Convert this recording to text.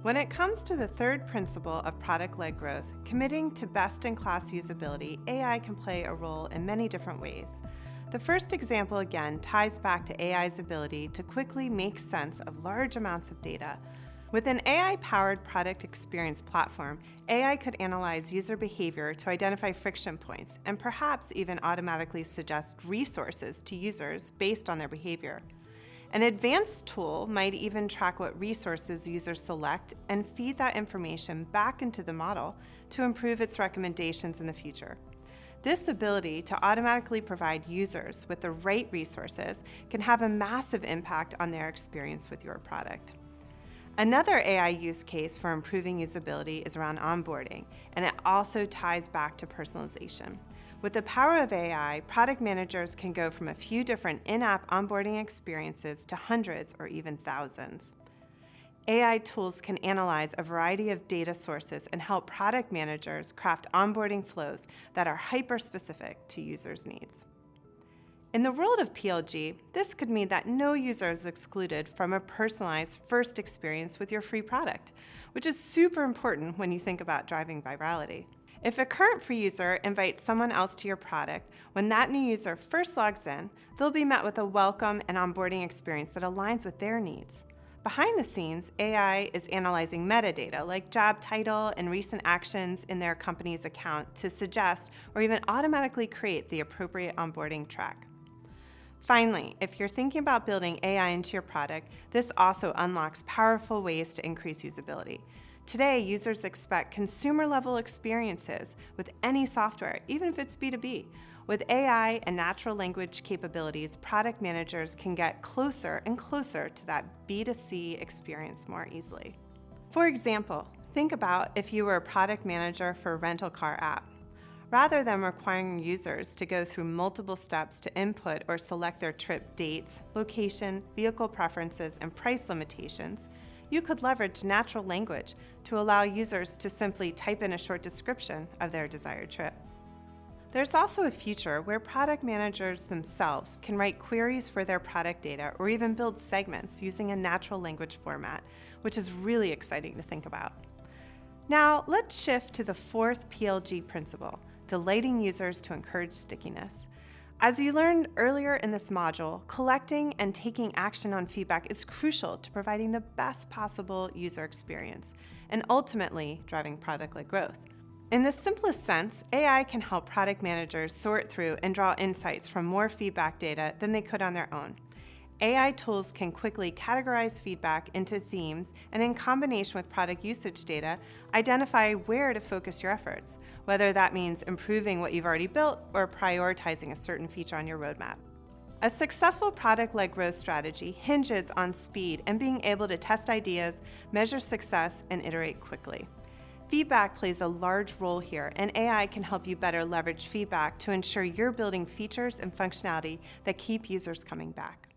When it comes to the third principle of product-led growth, committing to best-in-class usability, AI can play a role in many different ways. The first example, again, ties back to AI's ability to quickly make sense of large amounts of data. With an AI-powered product experience platform, AI could analyze user behavior to identify friction points and perhaps even automatically suggest resources to users based on their behavior. An advanced tool might even track what resources users select and feed that information back into the model to improve its recommendations in the future. This ability to automatically provide users with the right resources can have a massive impact on their experience with your product. Another AI use case for improving usability is around onboarding, and it also ties back to personalization. With the power of AI, product managers can go from a few different in-app onboarding experiences to hundreds or even thousands. AI tools can analyze a variety of data sources and help product managers craft onboarding flows that are hyper-specific to users' needs. In the world of PLG, this could mean that no user is excluded from a personalized first experience with your free product, which is super important when you think about driving virality. If a current free user invites someone else to your product, when that new user first logs in, they'll be met with a welcome and onboarding experience that aligns with their needs. Behind the scenes, AI is analyzing metadata like job title and recent actions in their company's account to suggest or even automatically create the appropriate onboarding track. Finally, if you're thinking about building AI into your product, this also unlocks powerful ways to increase usability. Today, users expect consumer-level experiences with any software, even if it's B2B. With AI and natural language capabilities, product managers can get closer and closer to that B2C experience more easily. For example, think about if you were a product manager for a rental car app. Rather than requiring users to go through multiple steps to input or select their trip dates, location, vehicle preferences, and price limitations, you could leverage natural language to allow users to simply type in a short description of their desired trip. There's also a future where product managers themselves can write queries for their product data or even build segments using a natural language format, which is really exciting to think about. Now, let's shift to the fourth PLG principle, delighting users to encourage stickiness. As you learned earlier in this module, collecting and taking action on feedback is crucial to providing the best possible user experience and ultimately driving product-led growth. In the simplest sense, AI can help product managers sort through and draw insights from more feedback data than they could on their own. AI tools can quickly categorize feedback into themes and, in combination with product usage data, identify where to focus your efforts, whether that means improving what you've already built or prioritizing a certain feature on your roadmap. A successful product-led growth strategy hinges on speed and being able to test ideas, measure success, and iterate quickly. Feedback plays a large role here, and AI can help you better leverage feedback to ensure you're building features and functionality that keep users coming back.